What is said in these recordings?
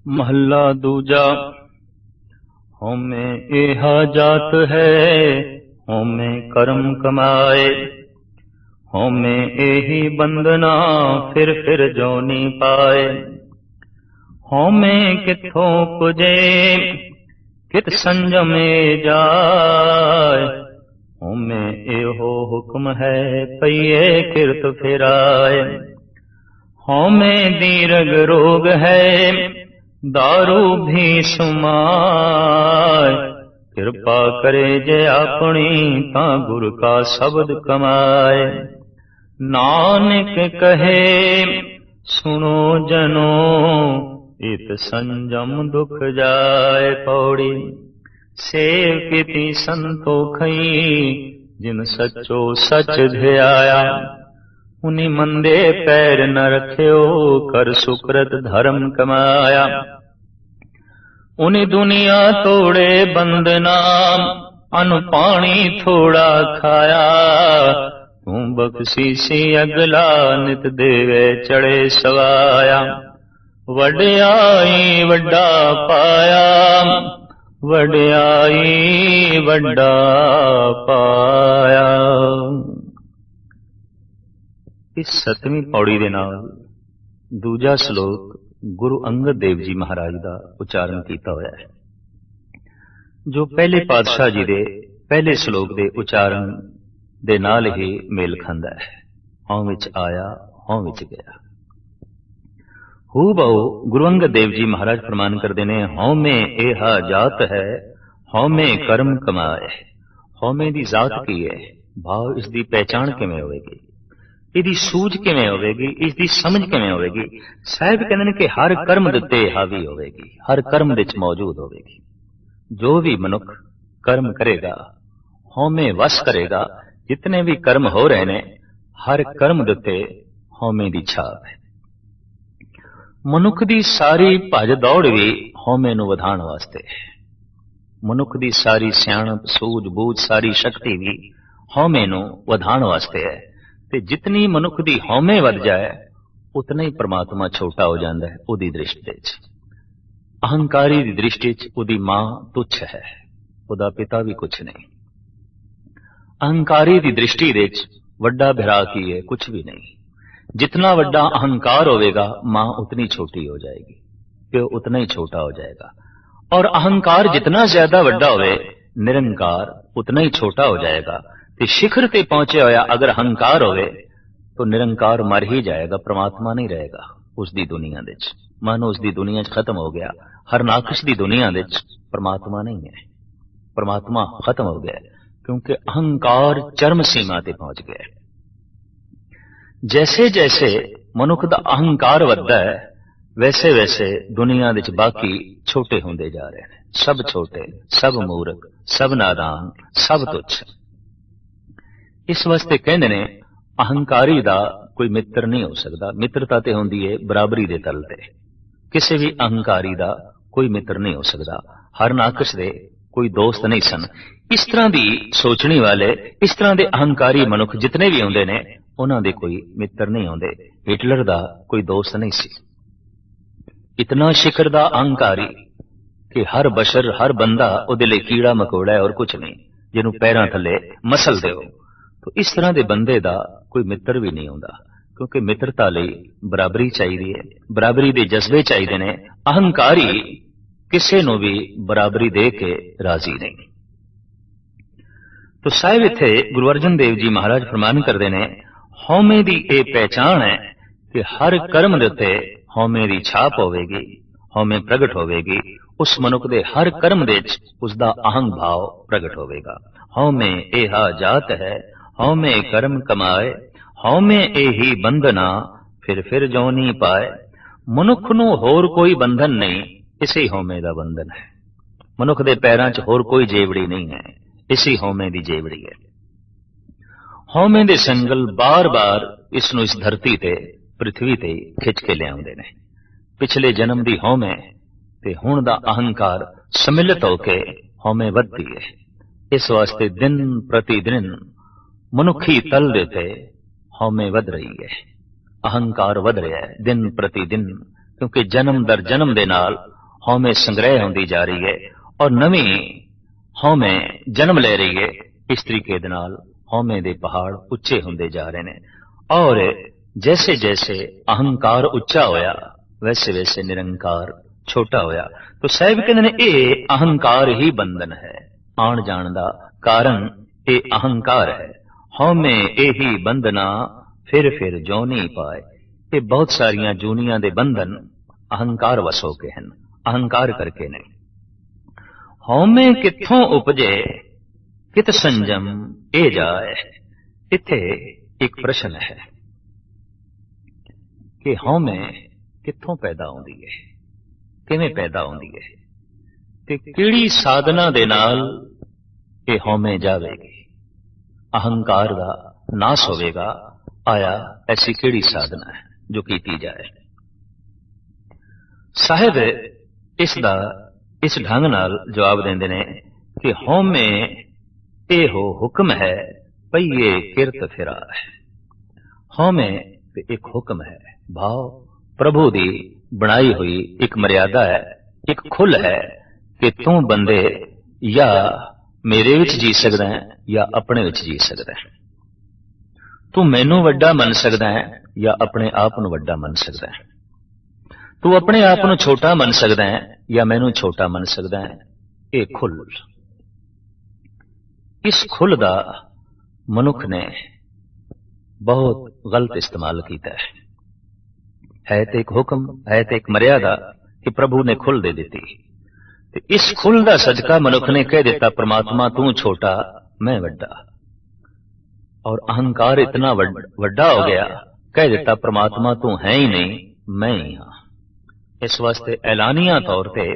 महला दूजा। होमे एहा जात है, होमे कर्म कमाए। होमे एही बंदना, फिर जोनी पाए। होमे किथों पुजे, कित संजमे जाय। होमे एहो हुक्म है, पइए किरत फिराए। होमे दीर्घ रोग है, दारू भी सुमाय। कृपा करे जे अपनी, तां गुर का शब्द कमाए। नानक कहे सुनो जनो, इत संजम दुख जाए। पौड़ी सेव कीती संतोखई, जिन सचो सच ध्याया। उन्हीं मंदे पैर न रख्यो, कर सुकृत धर्म कमाया। उन्हीं दुनिया तोड़े बंदना, अन्न पानी थोड़ा खाया। तू बख्शीसी अगला, नित देवे चढ़े सवाया। वड्याई वड्डा पाया, वड्याई वड्डा पाया। इस 7वीं पौड़ी दे नाल दूजा श्लोक गुरु अंगद देव जी महाराज का उच्चारण किया होया है, जो पहले पातशाह जी दे पहले श्लोक के उच्चारण दे नाल ही मेल खांदा है। हों विच आया, हों विच गया। हू बहु गुरु अंगद देव जी महाराज फरमान करते हैं, हों में एहा जात है, हों में कर्म कमाए। हों में दी जात की है, भाव इसकी पहचान किवें होवेगी, इसकी सूझ किवें होवेगी, इसकी समझ किवें होवेगी। साहिब कहते हैं कि हर कर्म दे उत्ते हावी होवेगी, हर कर्म दे विच मौजूद होवेगी। जो भी मनुख कर्म करेगा, होमे वस करेगा। जितने भी कर्म हो रहे हैं, हर कर्म दे उत्ते होमे दी छाप है। मनुख दी सारी भज दौड़ भी होमे नूं वधाण वास्ते है। मनुख दी सारी सियाणप सूझ बूझ सारी शक्ति भी होमे नूं वधाण वास्ते है। ते जितनी मनुख दी होमे वध जाए, उतना ही परमात्मा छोटा हो जाता है उहदी दृष्टि च। अहंकारी दी दृष्टि च उहदी मां तुच्छ है, उहदा पिता भी कुछ नहीं। अहंकारी दी दृष्टि दे च वड्डा भरा की है, कुछ भी नहीं। जितना वड्डा अहंकार होवेगा, मां उतनी छोटी हो जाएगी, प्यो उतना ही छोटा हो जाएगा। और अहंकार जितना ज्यादा वड्डा होवे, निरंकार उतना ही छोटा हो जाएगा। ते शिखर ते पहुंचे होया अगर अहंकार होवे, तो निरंकार मर ही जाएगा, परमात्मा नहीं रहेगा उसकी दुनिया दे च। मन उसकी दुनिया च खत्म हो गया। हरनाकश की दुनिया दे च परमात्मा नहीं है, परमात्मा खत्म हो गया, क्योंकि अहंकार चरम सीमा ते पहुंच गया। जैसे जैसे मनुख दा अहंकार वधदा है, वैसे वैसे दुनिया दे च बाकी छोटे होंदे जा रहे हैं। सब छोटे, सब मूर्ख, सब नादान, सब तुच्छ। इस वास्ते कहते ने अहंकारी दा कोई मित्र नहीं हो सकता। मित्रता ते होंदी है बराबरी दे तल ते। किसी भी अहंकारी दा कोई मित्र नहीं हो सकता। हरनाकश दे कोई दोस्त नहीं सन। इस तरह दी सोचने वाले, इस तरह दे अहंकारी मनुख जितने भी होंदे ने, उन्हां दे कोई मित्र नहीं होंदे। हिटलर दा कोई दोस्त नहीं सी। इतना शिखर दा अहंकारी कि हर बशर, हर बंदा उहदे लई कीड़ा मकोड़ा है और कुछ नहीं, जिन्हों पैरां थले मसल देओ। तो इस तरह के बंदे का कोई मित्र भी नहीं होता, क्योंकि मित्रता लई बराबरी चाहिए है, बराबरी के जज्बे चाहिए ने। अहंकारी किसी नूं भी बराबरी दे के राजी नहीं। तो साहिब इत्थे गुरु अर्जन देव जी महाराज फरमान करते हैं, होमे दी ये पहचान है कि हर कर्म दे उत्ते होमे दी छाप होवेगी, होमे प्रगट होवेगी। उस मनुख दे हर कर्म दे च उसदा अहंग भाव प्रगट होवेगा। होमे एहा जात है, होमे कर्म कमाए। होमे एही बंधना, फिर जोनी पाए। मनुख नूं होर कोई बंधन नहीं, इसी होमे दा बंधन है। मनुख दे पैरां च होर कोई जेवड़ी नहीं है, इसी होमे दी जेवड़ी है। होमे दे संगल बार बार इसनूं इस धरती ते, पृथ्वी ते खिंच के लियाउंदे ने। पिछले जन्म दी होमे ते हुण दा अहंकार सम्मिलित होके होमे वधदी है। इस वास्ते दिन प्रति दिन मनुखी तल देते होमे वध रही है, अहंकार वध रहा है दिन प्रति दिन, क्योंकि जन्म दर जन्म दे नाल ਹਉਮੈ ਸੰਗ੍ਰਹਿ ਹੁੰਦੀ ਜਾ ਰਹੀ ਹੈ ਔਰ ਨਵੀਂ ਹਉਮੈ ਜਨਮ ਲੈ ਰਹੀ ਹੈ। ਇਸ ਤਰੀਕੇ ਦੇ ਨਾਲ ਹਉਮੈ ਦੇ ਪਹਾੜ ਉੱਚੇ ਹੁੰਦੇ ਜਾ ਰਹੇ ਨੇ ਔਰ ਜੈਸੇ ਜੈਸੇ ਅਹੰਕਾਰ ਉੱਚਾ ਹੋਇਆ ਵੈਸੇ ਵੈਸੇ ਨਿਰੰਕਾਰ ਛੋਟਾ ਹੋਇਆ। ਤਾਂ ਸਾਹਿਬ ਕਹਿੰਦੇ ਨੇ ਇਹ ਅਹੰਕਾਰ ਹੀ ਬੰਧਨ ਹੈ। ਆਉਣ ਜਾਣ ਦਾ ਕਾਰਨ ਇਹ ਅਹੰਕਾਰ ਹੈ। ਹਉਮੈ ਇਹੀ ਬੰਧਨਾ ਫਿਰ ਜੋ ਨਹੀਂ ਪਾਏ। ਇਹ ਬਹੁਤ ਸਾਰੀਆਂ ਜੂਨੀਆਂ ਦੇ ਬੰਧਨ ਅਹੰਕਾਰ ਵਸ ਹੋ ਕੇ ਹਨ, ਅਹੰਕਾਰ ਕਰਕੇ ਨੇ। ਹਉਮੈ ਕਿੱਥੋਂ ਉਪਜੇ ਕਿਤ ਸੰਜਮ ਇਹ ਜਾਏ। ਇੱਥੇ ਇੱਕ ਪ੍ਰਸ਼ਨ ਹੈ ਕਿ ਹਉਮੈ ਕਿੱਥੋਂ ਪੈਦਾ ਹੁੰਦੀ ਹੈ, ਕਿਵੇਂ ਪੈਦਾ ਹੁੰਦੀ ਹੈ ਤੇ ਕਿਹੜੀ ਸਾਧਨਾ ਦੇ ਨਾਲ ਇਹ ਹਉਮੈ ਜਾਵੇਗੀ, ਅਹੰਕਾਰ ਦਾ ਨਾਸ ਹੋਵੇਗਾ। ਆਇਆ ਐਸੀ ਕਿਹੜੀ ਸਾਧਨਾ ਹੈ ਜੋ ਕੀਤੀ ਜਾਏ। ਸਾਹਿਬ ਇਸ ਦਾ ਇਸ ਢੰਗ ਨਾਲ ਜਵਾਬ ਦਿੰਦੇ ਨੇ ਕਿ ਹਉਮੈ ਇਹੋ ਹੁਕਮ ਹੈ ਪਈਏ ਕਿਰਤ ਫਿਰਾ ਹੈ। ਹਉਮੈ ਇੱਕ ਹੁਕਮ ਹੈ, ਭਾਵ ਪ੍ਰਭੂ ਦੀ ਬਣਾਈ ਹੋਈ ਇੱਕ ਮਰਿਆਦਾ ਹੈ, ਇੱਕ ਖੁੱਲ ਹੈ ਕਿ ਤੂੰ ਬੰਦੇ ਜਾਂ ਮੇਰੇ ਵਿੱਚ ਜੀ ਸਕਦਾ ਹੈ ਜਾਂ ਆਪਣੇ ਵਿੱਚ ਜੀ ਸਕਦਾ ਹੈ। ਤੂੰ ਮੈਨੂੰ ਵੱਡਾ ਮੰਨ ਸਕਦਾ ਹੈ ਜਾਂ ਆਪਣੇ ਆਪ ਨੂੰ ਵੱਡਾ ਮੰਨ ਸਕਦਾ ਹੈ। ਤੂੰ ਆਪਣੇ ਆਪ ਨੂੰ ਛੋਟਾ ਮੰਨ ਸਕਦਾ ਹੈ ਜਾਂ ਮੈਨੂੰ ਛੋਟਾ ਮੰਨ ਸਕਦਾ ਹੈ। ਇਹ ਖੁੱਲ, ਇਸ ਖੁੱਲ ਦਾ ਮਨੁੱਖ ਨੇ ਬਹੁਤ ਗਲਤ ਇਸਤੇਮਾਲ ਕੀਤਾ ਹੈ ਤੇ ਇੱਕ ਹੁਕਮ ਹੈ ਤੇ ਇੱਕ ਮਰਿਆਦਾ ਕਿ ਪ੍ਰਭੂ ਨੇ ਖੁੱਲ ਦੇ ਦਿੱਤੀ ਤੇ ਇਸ ਖੁੱਲ ਦਾ ਸਦਕਾ ਮਨੁੱਖ ਨੇ ਕਹਿ ਦਿੱਤਾ ਪ੍ਰਮਾਤਮਾ ਤੂੰ ਛੋਟਾ ਮੈਂ ਵੱਡਾ, ਔਰ ਅਹੰਕਾਰ ਇਤਨਾ ਵੱਡਾ ਹੋ ਗਿਆ, ਕਹਿ ਦਿੱਤਾ ਪ੍ਰਮਾਤਮਾ ਤੂੰ ਹੈ ਹੀ ਨਹੀਂ ਮੈਂ ਹੀ ਹਾਂ। ਇਸ ਵਾਸਤੇ ਐਲਾਨੀਆਂ ਤੌਰ ਤੇ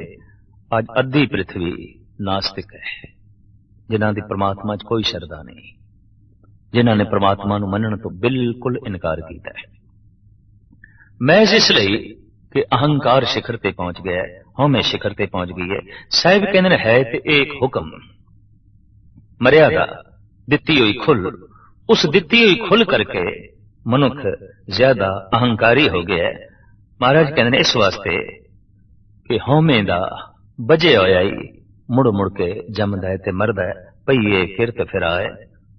ਅੱਜ ਅੱਧੀ ਪ੍ਰਿਥਵੀ ਨਾਸਤਿਕ ਹੈ, ਜਿਨ੍ਹਾਂ ਦੀ ਪ੍ਰਮਾਤਮਾ 'ਚ ਕੋਈ ਸ਼ਰਧਾ ਨਹੀਂ, ਜਿਨ੍ਹਾਂ ਨੇ ਪ੍ਰਮਾਤਮਾ ਨੂੰ ਮੰਨਣ ਤੋਂ ਬਿਲਕੁਲ ਇਨਕਾਰ ਕੀਤਾ ਹੈ। ਮੈਂ ਇਸ ਲਈ ਕਿ ਅਹੰਕਾਰ ਸਿਖਰ ਤੇ ਪਹੁੰਚ ਗਿਆ, ਹਉਮੈ ਸਿਖਰ ਤੇ ਪਹੁੰਚ ਗਈ ਹੈ। ਸਾਹਿਬ ਕਹਿੰਦੇ ਨੇ ਹੈ ਤੇ ਇੱਕ ਹੁਕਮ, ਮਰਿਆਦਾ, ਦਿੱਤੀ ਹੋਈ ਖੁੱਲ, ਉਸ ਦਿੱਤੀ ਹੋਈ ਖੁੱਲ ਕਰਕੇ ਮਨੁੱਖ ਜ਼ਿਆਦਾ ਅਹੰਕਾਰੀ ਹੋ ਗਿਆ ਹੈ। ਮਹਾਰਾਜ ਕਹਿੰਦੇ ਨੇ ਇਸ ਵਾਸਤੇ ਕਿ ਹਉਮੈ ਦਾ ਵਜਿਆ ਹੋਇਆ ਹੀ ਮੁੜ ਮੁੜ ਕੇ ਜੰਮਦਾ ਹੈ ਤੇ ਮਰਦਾ ਹੈ। ਪਈਏ ਕਿਰਤ ਫਿਰਾਏ,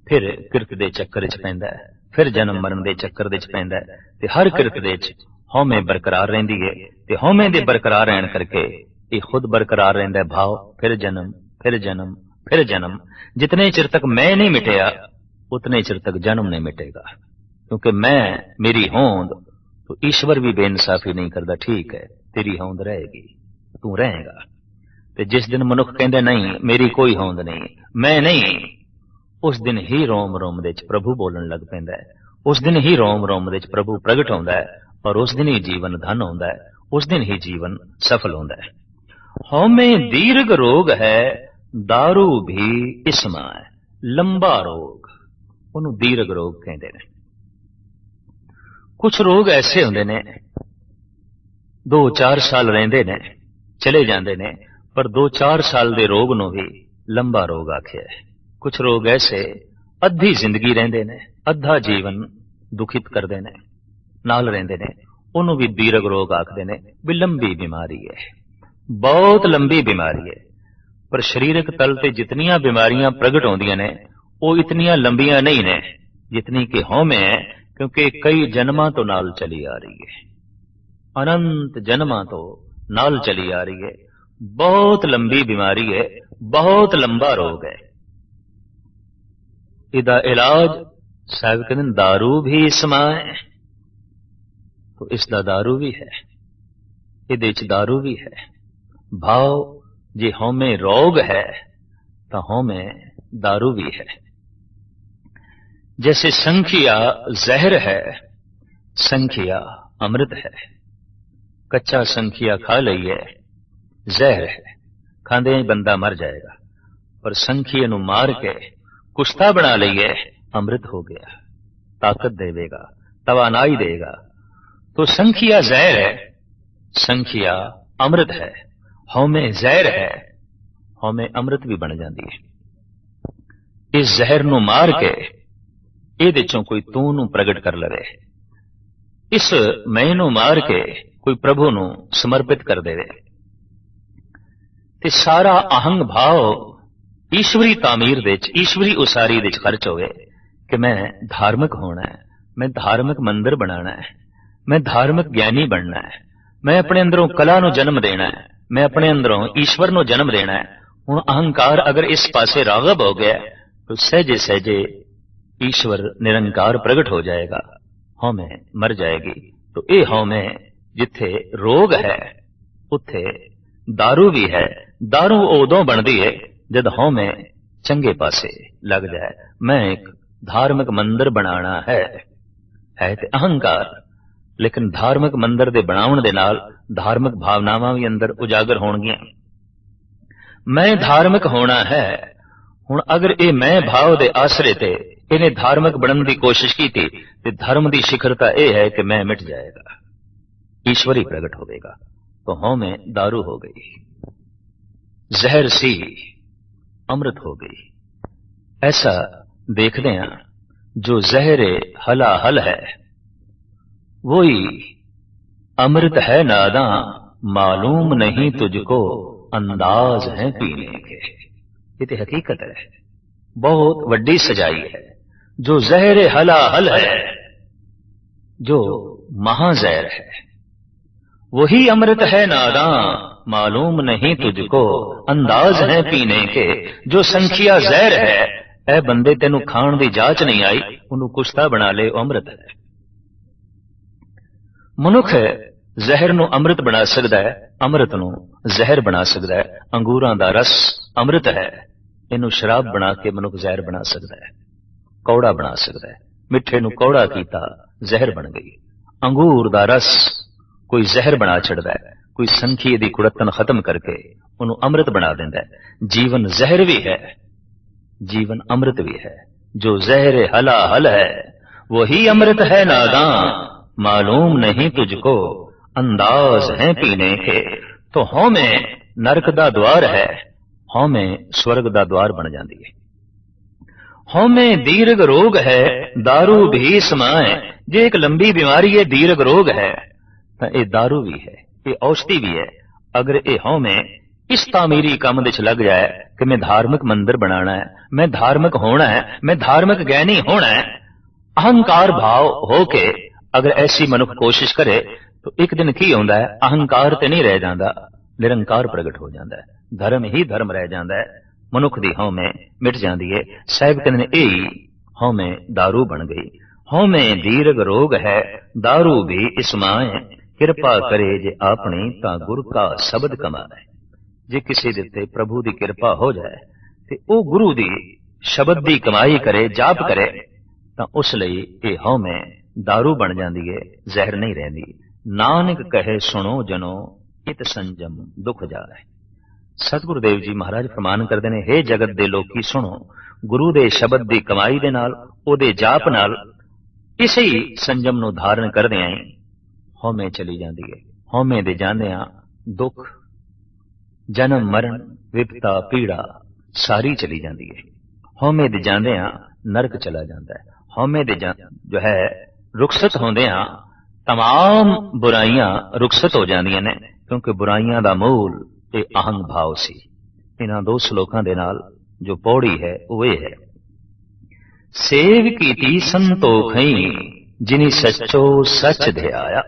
ਫਿਰ ਕਿਰਤ ਦੇ ਚੱਕਰ 'ਚ ਪੈਂਦਾ ਹੈ, ਫਿਰ ਜਨਮ ਮਰਨ ਦੇ ਚੱਕਰ ਦੇ 'ਚ ਪੈਂਦਾ ਹੈ ਤੇ ਹਰ ਕਿਰਤ ਦੇ 'ਚ ਹਉਮੈ ਬਰਕਰਾਰ ਰਹਿੰਦੀ ਹੈ ਤੇ ਹਉਮੈ ਦੇ ਬਰਕਰਾਰ ਰਹਿਣ ਕਰਕੇ ਇਹ ਖੁਦ ਬਰਕਰਾਰ ਰਹਿੰਦਾ ਹੈ। ਭਾਵ ਫਿਰ ਜਨਮ ਫਿਰ ਜਨਮ ਫਿਰ ਜਨਮ। ਜਿਤਨੇ ਚਿਰ ਤੱਕ ਮੈਂ ਨਹੀਂ ਮਿਟਿਆ ਉਤਨੇ ਚਿਰ ਤੱਕ ਜਨਮ ਨਹੀਂ ਮਿਟੇਗਾ, ਕਿਉਂਕਿ ਮੈਂ ਮੇਰੀ ਹੋਂਦ तो ईश्वर भी बेइंसाफी नहीं करता। ठीक है तेरी होंद रहेगी, तू रहेगा। ते जिस दिन मनुख कहंदा नहीं मेरी कोई होंद नहीं, मैं नहीं, उस दिन ही रोम रोम दे च प्रभु बोलन लग पैंदा है, उस दिन ही रोम रोम दे च प्रभु प्रगट होंदा है और उस दिन ही जीवन धन होंदा है, उस दिन ही जीवन सफल होंदा है। हौमे दीर्घ रोग है दारू भी इसमा है, लंबा रोग उन्होंने दीर्घ रोग कहते हैं। कुछ रोग ऐसे होंदे ने 2-4 साल रहिंदे ने चले जांदे ने, पर 2-4 साल दे रोग नूं भी लंबा रोग आखिया है। कुछ रोग ऐसे अद्धी जिंदगी रहिंदे ने, अद्धा जीवन दुखित करदे ने, नाल रहिंदे ने, उन्होंने भी दीर्घ रोग आखदे ने। भी लंबी बीमारी है, बहुत लंबी बीमारी है, पर शरीरक तल ते जितनियां बीमारियां प्रगट होंदियां ने वो इतनियां लंबियां नहीं ने जितनी कि हौमे है, क्योंकि कई जन्मां तो नाल चली आ रही है, अनंत जन्मां तो नाल चली आ रही है। बहुत लंबी बीमारी है, बहुत लंबा रोग है। इदा इलाज साहब कहते दारू भी समाए, तो इसका दारू भी है, इहदे च दारू भी है। भाव जे हौमे रोग है तो हौमे दारू भी है। जैसे संखिया जहर है, संखिया अमृत है। कच्चा संखिया खा लईए जहर है, खांदे ही बंदा मर जाएगा, पर संखिया नू मार के कुश्ता बना लईए अमृत हो गया, ताकत देवेगा, तवानाई देगा। तो संखिया जहर है, संखिया अमृत है। हौमे जहर है, हौमे अमृत भी बन जाती है। इस जहर नू मार के ਇਹਦੇ ਚੋਂ ਕੋਈ ਤੂੰ ਨੂੰ ਪ੍ਰਗਟ ਕਰ ਲਵੇ, ਇਸ ਮੈਂ ਨੂੰ ਮਾਰ ਕੇ ਕੋਈ ਪ੍ਰਭੂ ਨੂੰ ਸਮਰਪਿਤ ਕਰ ਦੇਵੇ, ਤੇ ਸਾਰਾ ਅਹੰਗ ਭਾਵ ਈਸ਼ਵਰੀ ਤਾਮੀਰ ਦੇ ਵਿੱਚ, ਈਸ਼ਵਰੀ ਉਸਾਰੀ ਦੇ ਵਿੱਚ ਖਰਚ ਹੋਵੇ ਕਿ ਮੈਂ ਧਾਰਮਿਕ ਹੋਣਾ ਹੈ, ਮੈਂ ਧਾਰਮਿਕ ਮੰਦਿਰ ਬਣਾਉਣਾ ਹੈ, ਮੈਂ ਧਾਰਮਿਕ ਗਿਆਨੀ ਬਣਨਾ ਹੈ, ਮੈਂ ਆਪਣੇ ਅੰਦਰੋਂ ਕਲਾ ਨੂੰ ਜਨਮ ਦੇਣਾ ਹੈ, ਮੈਂ ਆਪਣੇ ਅੰਦਰੋਂ ਈਸ਼ਵਰ ਨੂੰ ਜਨਮ ਦੇਣਾ ਹੈ। ਹੁਣ ਅਹੰਕਾਰ ਅਗਰ ਇਸ ਪਾਸੇ ਰਾਗਬ ਹੋ ਗਿਆ ਤਾਂ ਸਹਿਜੇ ਸਹਿਜੇ ਈਸ਼ਵਰ ਨਿਰੰਕਾਰ ਪ੍ਰਗਟ ਹੋ ਜਾਏਗਾ, ਹਉਮੈ ਮਰ ਜਾਏਗੀ। तो ये हौमे जिथे रोग है उत्थे दारू भी है। दारू उदों बनती है जद हौमे चंगे पासे लग जाए। मैं एक धार्मिक मंदिर बनाना है ते अहंकार, लेकिन धार्मिक मंदिर दे बनाउण दे नाल धार्मिक भावनावां भी अंदर उजागर होणगियां। मैं धार्मिक होना है, हुण अगर ये मैं भाव दे आसरे ते इन्हें धार्मिक बनने की कोशिश की थी ते धर्म की शिखरता यह है कि मैं मिट जाएगा, ईश्वर ही प्रकट होगा। तो हौं में दारू हो गई, जहर सी अमृत हो गई। ऐसा देखते हैं जो जहरे हलाहल है वही अमृत है नादा, मालूम नहीं तुझको अंदाज है पीने के। ये तो हकीकत है, बहुत वड्डी सजाई है। जो जहर हलाहल है, जो महाजहर है, वही अमृत है नादा, मालूम नहीं तुझको अंदाज है पीने के। जो संखिया जहर है, ऐ बंदे तेनू खाण दी जाच नहीं आई, उन्होंने कुश्ता बना ले, अमृत है। मनुख जहर नू अमृत बना सकता है, अमृत नू जहर बना सकता है। अंगूरां दा रस अमृत है, इनू शराब बना के मनुख जहर बना सकता है, कौड़ा बना सकता है। मिठे नू कौड़ा कीता, जहर बन गई। अंगूर दा रस कोई जहर बना छड़दा है, कोई संखी दी कुड़तन खत्म करके उन्होंने अमृत बना देंदा है। जीवन जहर भी है, जीवन अमृत भी है। जो जहर हलाहल है वही अमृत है नादा, मालूम नहीं तुझको अंदाज है पीने के। तो हौं में नरक दा द्वार है, हौं में स्वर्ग दा द्वार बन जाती है। हौं में दीर्घ रोग है, दारू भी समाए। जे एक लंबी बीमारी है, दीर्घ रोग है, तो ये दारू भी है, ये औषधि भी है। अगर ये हौं में इस तामीरी काम विच लग जाए कि मैं धार्मिक मंदिर बनाना है, मैं धार्मिक होना है, मैं धार्मिक ज्ञानी होना है, अहंकार भाव होके अगर ऐसी मनुख कोशिश करे तो एक दिन की होंदा है, अहंकार ते नहीं रह जाता, निरंकार प्रगट हो जाता है। धर्म ही धर्म रह जाता है, मनुख दी हौं में मिट जाती है। साहिब कहते हैं यही हौं में दारू बन गई। हौं में दीर्घ रोग है, दारू भी इसमाए। किरपा करे जे आपनी ता गुर का शब्द कमाए। जे किसी दे ते प्रभु दी किरपा हो जाए ते ओ गुरु दी शब्द दी कमाई करे, जाप करे, तां उस लई ये हौं में दारू बन जाती है, जहर नहीं रहती। नानक कहे सुनो जनो इत संजम दुख जाए। सतगुरु देव जी महाराज फरमान करते हैं, हे जगत दे लोकी सुनो, गुरु दे शब्द दी कमाई दे नाल, ओदे जाप नाल इसे ही संजम नू धारण करदे आए हौमे चली जाती है। हौमे दे जांदियां दुख, जन्म मरण, विपता पीड़ा सारी चली जाती है। हौमे दे जांदियां नरक चला जाता है। हौमे दे जो है रुखसत होंदियां तमाम बुराइयां रुखसत हो जांदियां ने, क्योंकि बुराइयां दा मूल ये अहंग भाव सी। इन्हां दो श्लोकां दे नाल जो पौड़ी है वो ये है, सेव कीती संतोखई जिनी सच्चो सच ध्याया।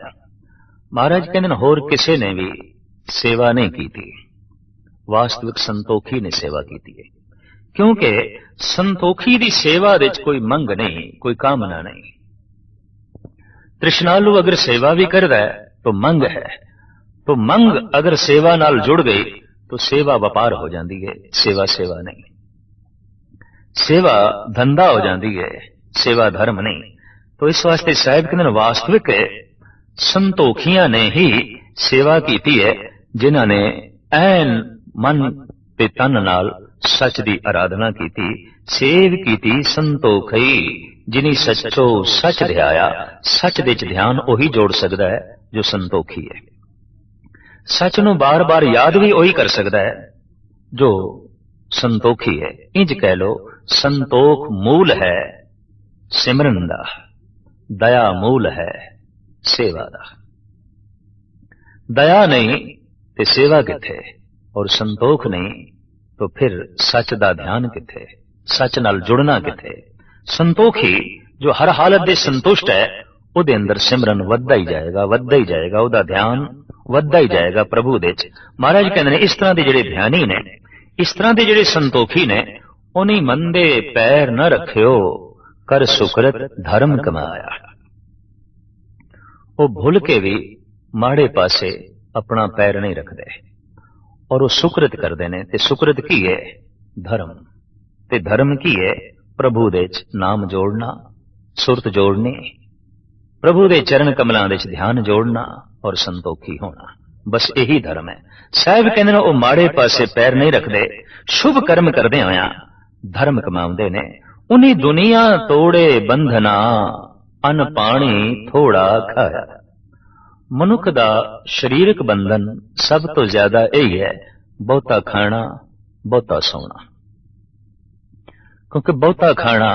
महाराज कहते हैं होर किसी ने भी सेवा नहीं की थी, वास्तविक संतोखी ने सेवा की है। क्योंकि संतोखी दी सेवा दे कोई मंग नहीं, कोई कामना नहीं। तृष्णालु अगर सेवा भी करदा है तो मंग है, तो मंग अगर सेवा नाल जुड़ गई तो सेवा व्यापार हो जाती है, सेवा सेवा नहीं। सेवा धंधा हो जाती है, सेवा धर्म नहीं। तो इस वास्ते साहिब कहते वास्तविक संतोखियां ने ही सेवा की है, जिन्हां ने ऐन मन ते तन नाल सच दी आराधना की थी। सेव की संतोखई जिनी सचो सच ध्याया। सच दे च ध्यान ओही जोड़ सकता है जो संतोखी है। सच नू बार बार याद भी वही कर सकता है जो संतोखी है। इंज कह लो, संतोख मूल है सिमरन दा, दया मूल है सेवा दा। दया नहीं ते सेवा किथे, और संतोख नहीं तो फिर सच दा ध्यान किथे, सच नाल जुड़ना किथे। संतोखी जो हर हालत दे संतुष्ट है, ਉਹਦੇ अंदर सिमरन वधदा ही जाएगा, वधदा ही जाएगा, ਉਹਦਾ ध्यान वधदा ही जाएगा प्रभु दे च। महाराज कहते ने इस तरह के ਜਿਹੜੇ ध्यानी ने, इस तरह के ਜਿਹੜੇ संतोखी ने, उन्हीं मंदे पैर न रखियो, कर सुकृत धर्म कमाया। वो भुल के भी माड़े पासे अपना पैर नहीं रखते और वो सुकृत करते ने। ते सुकृत की है? धर्म। ते धर्म की है? प्रभु दे च नाम जोड़ना, सुरत जोड़नी, प्रभु दे चरण कमलां दे च ध्यान जोड़ना और संतोखी होना। बस यही धर्म है। साहब कहते हैं वो माड़े पासे पैर नहीं रखते, शुभ कर्म करदे होया धर्म कमाउंदे ने। उन्हीं दुनिया तोड़े बंधना, अन पानी थोड़ा खाया। मनुख दा शरीरक बंधन सब तो ज्यादा यही है, बहुता खाना, बहुता सोना। क्योंकि बहुता खाना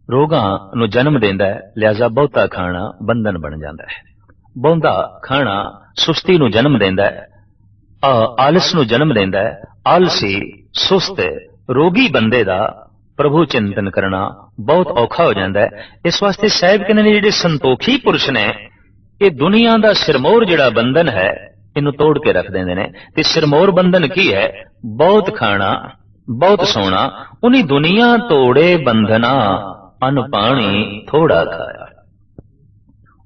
रोगां नूं जन्म देंदा है, लिहाजा बहुता खाना बंधन बन जाता है। बहुता खाना सुस्ती नूं जन्म देंदा है, आलस नूं जन्म देंदा है। आलसी, सुस्त, रोगी बंदे दा प्रभु चिंतन करना बहुत औखा हो जाता है। इस वास्ते साहिब कहते ने जिहड़े संतोखी पुरुष ने, ये दुनिया दा सिरमौर जिहड़ा बंधन है, इनू तोड़ के रख देंदे ने। ते सिरमौर बंधन की है? बहुत खाना, बहुत सोना। उन्हीं दुनिया तोड़े बंधना, अन पानी थोड़ा खाया।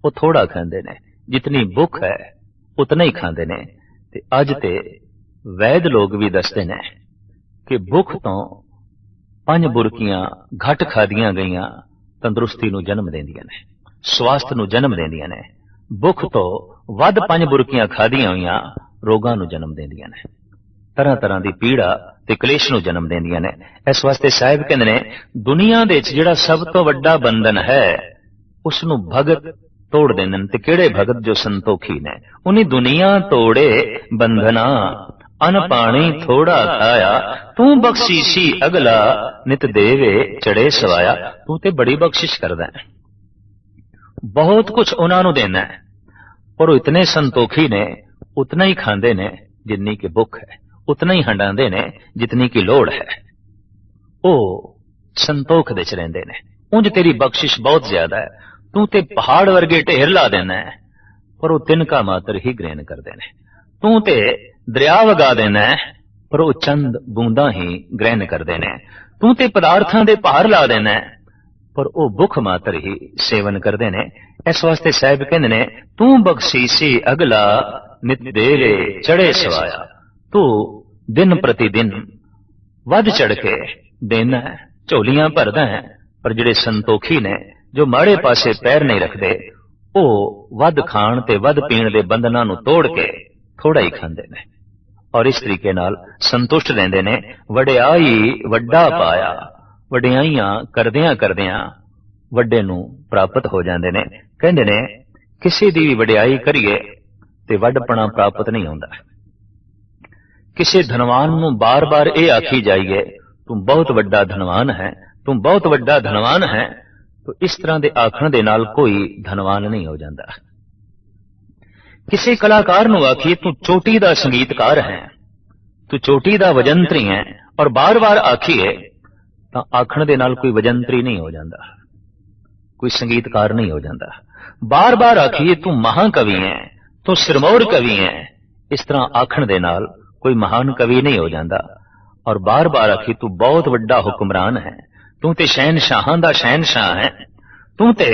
वो थोड़ा खांदे ने, जितनी भुख है उतना ही खांदे ने। ते अज ते वैद लोग भी दसदे ने कि भुख तो 5 बुरकियां घट खादियां गईयां तंदुरुस्ती नूं जन्म देंदियां ने, स्वास्थ्य नूं जन्म देंदियां ने। भुख तो वध 5 बुरकियां खादियां होईयां रोगां नूं जन्म देंदियां ने, तरह तरह की पीड़ा ते कलेश नूं जन्म देंदियां ने। इस वास्ते साहिब कहंदे ने दुनिया दे विच जिहड़ा सब तो वड्डा बंधन है, उसनूं भगत तोड़ देंदे ने। ते किहड़े भगत? जो संतोखी ने। उन्हीं दुनिया तोड़े बंधना, अन पानी थोड़ा खाया। तू बख्शीशी अगला, नित देवे चढ़े सवाया। तू ते बड़ी बख्शिश करदा है, बहुत कुछ उन्हां नूं देना है, पर इतने संतोखी ने, उतना ही खांदे ने जितनी की भुख है, उतना ही हंडांदे ने जितनी की लोड़ है। ओ संतोख दे च रहिंदे ने। उंज तेरी बख्शिश बहुत ज्यादा है, तू ते पहाड़ वर्गे ढेर ला देना है, पर वो तिनका मात्र ही ग्रहण करदे ने। तू ते दरिया वगा देना है, पर वो चंद बूंदा ही ग्रहण करदे ने। तू ते पदार्थां दे पहाड़ ला देना है, पर वो भुख मात्र ही सेवन करदे ने। इस वास्ते साहिब कहंदे ने तू बख्शीसी अगला, नित देवे चढ़े सवाया। तू दिन प्रतिदिन वध चढ़ के देना है, झोलियां भरदा है। पर जिहड़े संतोखी ने, जो माड़े पासे पैर नहीं रखते, वो वध खाण ते वध पीण दे बंधनां नूं तोड़ के थोड़ा ही खांदे ने और इस तरीके नाल संतुष्ट रहंदे ने। वडियाई वड्डा पाया, वडियाइयां करदियां करदियां वड्डे नूं प्राप्त हो जांदे ने। कहंदे ने किसी दी वडियाई करिए ते वड्डपणा प्राप्त नहीं होंदा। किसी धनवान नूं बार बार यह आखी जाइए तू बहुत वड्डा धनवान है, तू बहुत वड्डा धनवान है, तो इस तरह के आखण दे नाल कोई धनवान नहीं हो जाता। किसी कलाकार नूं आखिए तू चोटी दा संगीतकार है, तू चोटी दा वजंत्री है, और बार बार आखिए तो आखण दे नाल कोई वजंत्री नहीं हो जाता, कोई संगीतकार नहीं हो जाता। बार बार आखिए तू महाकवि है, तू सिरमौर कवि है, इस तरह आखण दे नाल कोई महान कवि नहीं हो जाता। और बार बार आखी तू बहुत वड्डा हुक्मरान है, तू ते शहनशाहां दा शहनशाह है, तू ते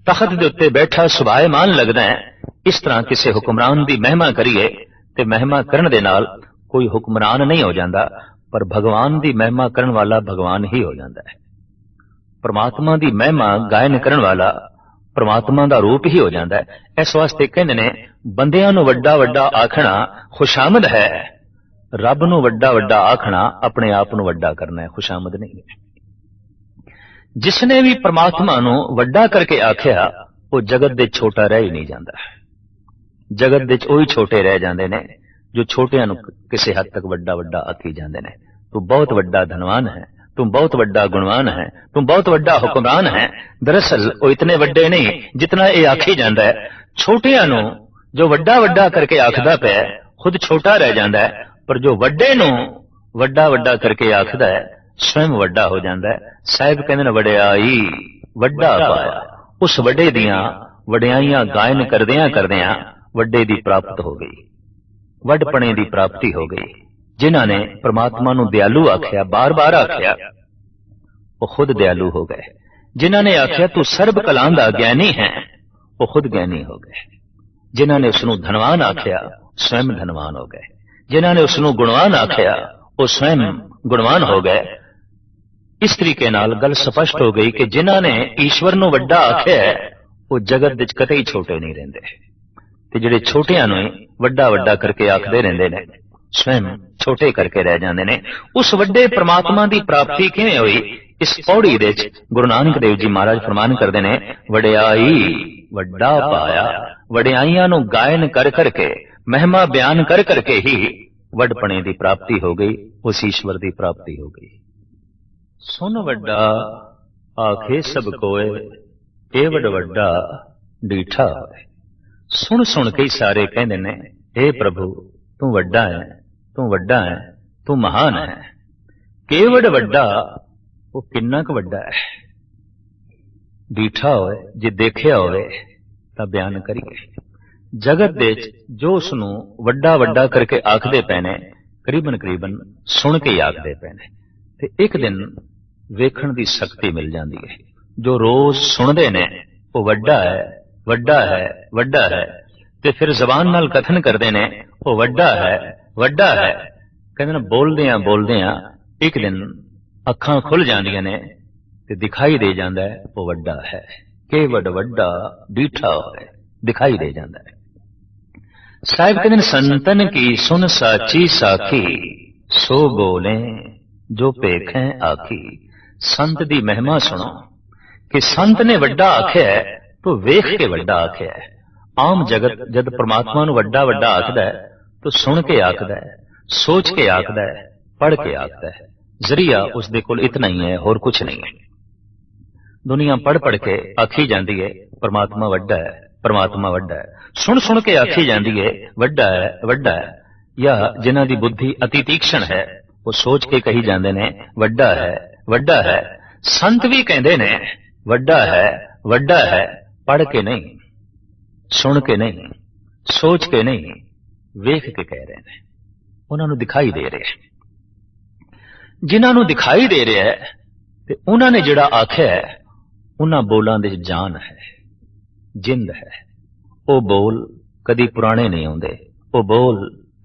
तख्त दे उत्ते बैठा सुभाएमान लगदा है। इस तरह किसी हुक्मरान दी महिमा करिए ते महिमा करन दे नाल कोई हुक्मरान नहीं हो जाता, पर भगवान दी महिमा करन वाला भगवान ही हो जाता है। परमात्मा दी महिमा गायन करन वाला परमात्मा दा रूप ही हो जाता है। इस वास्ते कहंदे ने बंदियां नूं वड्डा वड्डा आखना खुशामद है, रब नूं वड्डा वड्डा आखना अपने आप नूं वड्डा करना है, खुशामद नहीं है। जिसने भी परमात्मा नूं वड्डा करके आख्या वो जगत दे छोटा रह ही नहीं जाता। जगत दे ओही छोटे रह जांदे ने जो छोटियां नूं किसी हद तक वड्डा वड्डा आखी जांदे ने। तू बहुत वड्डा धनवान है, तू बहुत वड्डा गुणवान है, तू बहुत वड्डा हुक्मरान है। दरअसल वो इतने वड्डे नहीं जितना ये आखी जांदा है। छोटियां नूं जो वड्डा वड्डा करके आखदा पिया खुद छोटा रह जांदा है, पर जो वड्डे नूं वड्डा वड्डा करके आखदा है स्वयं वड्डा हो जाता है। साहिब कहंदे ने वड्याई वड्डा पाया। उस वड्डे दियां वड्याइयां गायन करदियां करदियां वड्डे दी प्राप्त हो गई, वड्डपणे दी प्राप्ति हो गई। जिन्हां ने परमात्मा नूं दयालु आख्या, बार बार आख्या, वो खुद दयालु हो गए। जिन्हां ने आख्या तू सर्ब कलां दा ज्ञानी है, वो खुद ज्ञानी हो गए। जिन्हां ने उसनूं धनवान आख्या स्वयं धनवान हो गए। जिन्हां ने उसनूं गुणवान आख्या वो स्वयं गुणवान हो गए। इस तरीके नाल गल स्पष्ट हो गई कि जिन्हां ने ईश्वर नूं वड्डा आख्या है वो जगत विच कते ही छोटे नहीं रहिंदे, ते जिहड़े छोटियां नूं वड्डा वड्डा करके आखदे रहिंदे ने स्वयं छोटे करके रह जांदे ने। उस वड्डे परमात्मा दी प्राप्ति किवें होई? इस पौड़ी दे च गुरु नानक देव जी महाराज फरमान करदे ने वड्याई वड्डा पाया। वड्याइयां नूं गायन कर करके महिमा बयान कर करके ही वड्डपणे दी प्राप्ति हो गई, उस ईश्वर दी प्राप्ति हो गई। सुन वड्डा आखे सब कोय एवड वड्डा डीठा होए। सुन सुन के सारे कहंदे ने हे प्रभु तू वड्डा है, तू वड्डा है, तू महान है। केवड वड्डा वो किन्ना क वड्डा है? डीठा होए जे देखिया होवे तां बयान करिए। जगत दे जो उसनूं वड्डा वड्डा करके आखदे पए ने करीबन करीबन सुन के ही आखदे पए ने, ते एक दिन वेखण दी शक्ति मिल जाती है। जो रोज सुनदे ने वो वड्डा है, वड्डा है, वड्डा है, ते फिर जबान नाल कथन करदे ने वो वड्डा है, वड्डा है। कहंदे ने बोलदियां बोलदियां एक दिन अखां खुल जांदियां ने ते दिखाई दे जांदा है वो वड्डा है। केवड वड्डा डीठा होए, दिखाई दे जांदा है। साहिब कहते हैं संतन की सुन साची साखी सो बोले जो पेखें आखी। संत दी महिमा सुनो कि संत ने वड्डा आख्या है तो वेख के वड्डा आख्या है। आम जगत जद परमात्मा नूं वड्डा वड्डा आखदा है तो सुन के आखदा है, सोच के आखदा है, पढ़ के आखदा है। जरिया उसदे कोल इतना ही है, होर कुछ नहीं है। दुनिया पढ़ पढ़ के आखी जाती है परमात्मा वड्डा है, परमात्मा वड्डा है। सुन सुन के आखी जाती है वड्डा है, वड्डा है। या जिन्हां दी बुद्धि अति तीक्ष्ण है वो सोच के कही जाते ने वड्डा है, वड्डा है। संत भी कहते ने वड्डा है, वड्डा है, पढ़ के नहीं, सुन के नहीं, सोच के नहीं, वेख के कह रहे हैं। उन्होंने दिखाई दे रहे हैं। जिन्होंने दिखाई दे रहा है ते उन्होंने जिहड़ा आख्या है उन्हां बोलां दे जान है, जिंद है। वो बोल कदी पुराने नहीं आउंदे, वो बोल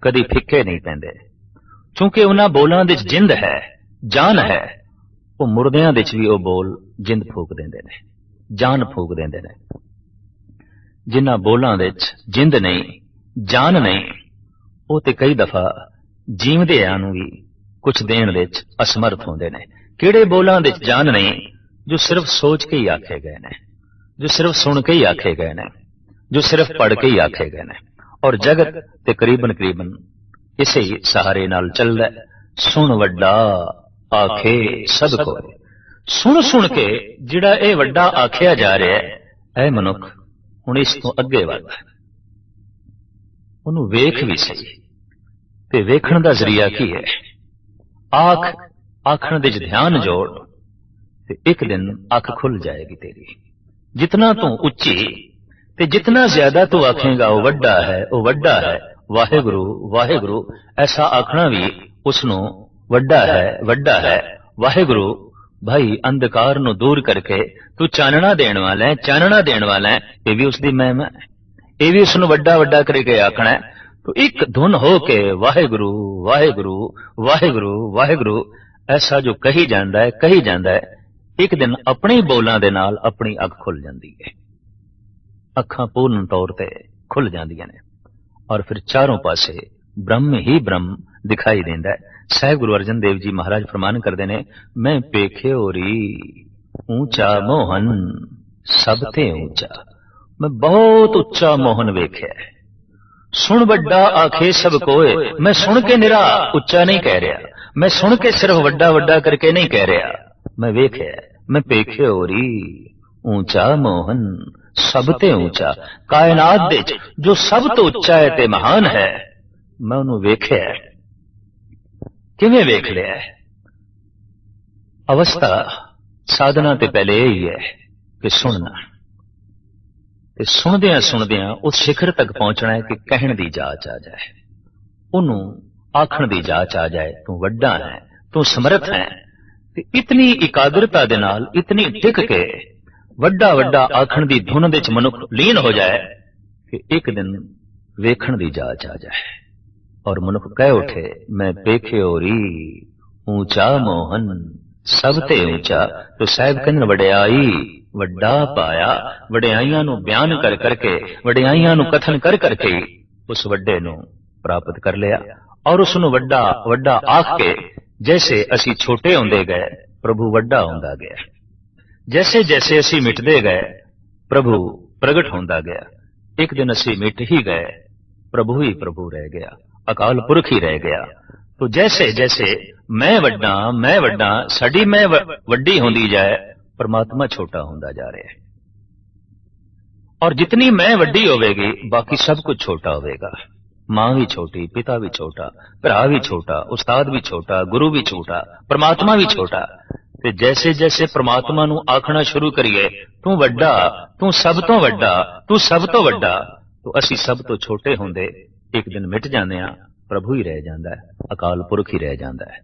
कदी फिक्के नहीं पैंदे। क्योंकि उन्हां बोलां दे जिंद है, जान है। वो मुर्दियां दे भी वो बोल जिंद फूक देंदे ने, जान फूक देंदे ने। जिन्हां बोलां दे जिंद नहीं, जान नहीं, वो ते कई दफा जीवदियां नूं भी कुछ देण दे असमर्थ होंदे ने। किहड़े बोलां दे जान नहीं? जो सिर्फ सोच के ही आखे गए ने, जो सिर्फ सुन के ही आखे गए ने, जो सिर्फ पढ़ के ही आखे गए ने। और जगत ते करीबन करीबन इसे ही सहारे नाल चलदा है। सुन वड्डा आखे सब को। सुन सुन के जिहड़ा ये वड्डा आखिया जा रहा है, ऐ मनुख हुण इस तो अगे वध, उन्होंने वेख भी सही। ते वेखण दा जरिया की है? आख आखण दे ध्यान जोड़ ते एक दिन अख खुल जाएगी तेरी। जितना तू उच्ची ते जितना ज्यादा तू आखेगा वो वड्डा है, वो वड्डा है, वाहेगुरु वाहेगुरु ऐसा आखना भी उसनों वड्डा है, वड्डा है, वाहेगुरु। भाई अंधकार नू दूर करके तू चानना देण वाला है, चानना देण वाला है। ये भी उसकी महिमा है, ये भी उसनू वड्डा वड्डा करके आखना है। तो एक धुन हो के वाहेगुरु वाहेगुरु वाहेगुरु वाहेगुरु ऐसा जो कही जाता है, कही जाता है, एक दिन अपने बोलों के नाल अपनी अख खुल जाती है। अखां पूर्ण तौर पर खुल जांदियां ने और फिर चारों पासे ब्रह्म ही ब्रह्म दिखाई देंदा है। साहिब गुरु अर्जन देव जी महाराज फरमान करते ने, मैं पेखे होरी ऊंचा मोहन सबते ऊंचा। मैं बहुत उच्चा मोहन वेख्या है। सुन वड्डा आखे सब कोय। मैं सुन के निरा उच्चा नहीं कह रहा, मैं सुन के सिर्फ वड्डा वड्डा करके नहीं कह रहा, मैं वेख्या है। मैं पेखे होरी ऊंचा मोहन सबते ऊंचा। कायनात दे जो सब तो उच्चा है ते महान है, मैं उन्होंने वेख्या है। ਕਿਵੇਂ ਵੇਖ ਲਿਆ ਹੈ? ਅਵਸਥਾ ਸਾਧਨਾ ਤੇ ਪਹਿਲੇ ਇਹ ਹੀ ਹੈ ਕਿ ਸੁਣਨਾ, ਤੇ ਸੁਣਦਿਆਂ ਸੁਣਦਿਆਂ ਉਸ ਸਿਖਰ ਤੱਕ ਪਹੁੰਚਣਾ ਹੈ ਕਿ ਕਹਿਣ ਦੀ ਜਾਚ ਆ ਜਾਏ, ਉਹਨੂੰ ਆਖਣ ਦੀ ਜਾਚ ਆ ਜਾਏ, ਤੂੰ ਵੱਡਾ ਹੈ, ਤੂੰ ਸਮਰੱਥ ਹੈ। ਤੇ ਇਤਨੀ ਇਕਾਗਰਤਾ ਦੇ ਨਾਲ, ਇਤਨੀ ਟਿਕ ਕੇ ਵੱਡਾ ਵੱਡਾ ਆਖਣ ਦੀ ਧੁਨ ਵਿੱਚ ਮਨੁੱਖ ਲੀਨ ਹੋ ਜਾਏ ਕਿ ਇੱਕ ਦਿਨ ਵੇਖਣ ਦੀ ਜਾਚ ਆ ਜਾਏ ਔਰ ਮਨੁੱਖ ਕਹਿ ਉਠੇ, ਮੈਂ ਵੇਖਿਓ ਰੀ ਊਂਚਾ ਮੋਹਨ ਸਭ ਤੇ ਊਂਚਾ। ਤੋ ਸਾਹਿਬ ਕਹਿੰਦੇ ਵਡਿਆਈ ਵੱਡਾ ਪਾਇਆ, ਵਡਿਆਈਆਂ ਨੂੰ ਬਿਆਨ ਕਰ ਕਰਕੇ, ਵਡਿਆਈਆਂ ਨੂੰ ਕਥਨ ਕਰ ਕਰਕੇ ਉਸ ਵੱਡੇ ਨੂੰ ਪ੍ਰਾਪਤ ਕਰ ਲਿਆ। ਔਰ ਉਸ ਨੂੰ ਵੱਡਾ ਵੱਡਾ ਆਖ ਕੇ ਜੈਸੇ ਅਸੀਂ ਛੋਟੇ ਹੁੰਦੇ ਗਏ, ਪ੍ਰਭੂ ਵੱਡਾ ਹੁੰਦਾ ਗਿਆ। ਜੈਸੇ ਜੈਸੇ ਅਸੀਂ ਮਿਟਦੇ ਗਏ, ਪ੍ਰਭੂ ਪ੍ਰਗਟ ਹੁੰਦਾ ਗਿਆ। ਇੱਕ ਦਿਨ ਅਸੀਂ ਮਿਟ ਹੀ ਗਏ, ਪ੍ਰਭੂ ਹੀ ਪ੍ਰਭੂ ਰਹਿ ਗਿਆ, ਅਕਾਲ ਪੁਰਖ ਹੀ ਰਹਿ ਗਿਆ। ਤੋ ਜੈਸੇ ਜੈਸੇ ਮੈਂ ਵੱਡਾ, ਸਾਡੀ ਮੈਂ ਵੱਡੀ ਹੁੰਦੀ ਜਾਏ, ਪਰਮਾਤਮਾ ਛੋਟਾ ਹੁੰਦਾ ਜਾ ਰਿਹਾ ਹੈ। ਔਰ ਜਿਤਨੀ ਮੈਂ ਵੱਡੀ ਹੋਵੇਗੀ, ਬਾਕੀ ਸਭ ਕੁਝ ਛੋਟਾ ਹੋਵੇਗਾ। ਮਾਂ ਵੀ ਛੋਟੀ, ਪਿਤਾ ਵੀ ਛੋਟਾ, ਭਰਾ ਵੀ ਛੋਟਾ, ਉਸਤਾਦ ਵੀ ਛੋਟਾ, ਗੁਰੂ ਵੀ ਛੋਟਾ, ਪਰਮਾਤਮਾ ਵੀ ਛੋਟਾ। ਤੇ ਜੈਸੇ ਜੈਸੇ ਪ੍ਰਮਾਤਮਾ ਨੂੰ ਆਖਣਾ ਸ਼ੁਰੂ ਕਰੀਏ, ਤੂੰ ਵੱਡਾ, ਤੂੰ ਸਭ ਤੋਂ ਵੱਡਾ, ਤੂੰ ਸਭ ਤੋਂ ਵੱਡਾ, ਤੋ ਅਸੀਂ ਸਭ ਤੋਂ ਛੋਟੇ ਹੁੰਦੇ ਇੱਕ ਦਿਨ ਮਿਟ ਜਾਂਦੇ ਹਾਂ, ਪ੍ਰਭੂ ਹੀ ਰਹਿ ਜਾਂਦਾ ਹੈ, ਅਕਾਲ ਪੁਰਖ ਹੀ ਰਹਿ ਜਾਂਦਾ ਹੈ।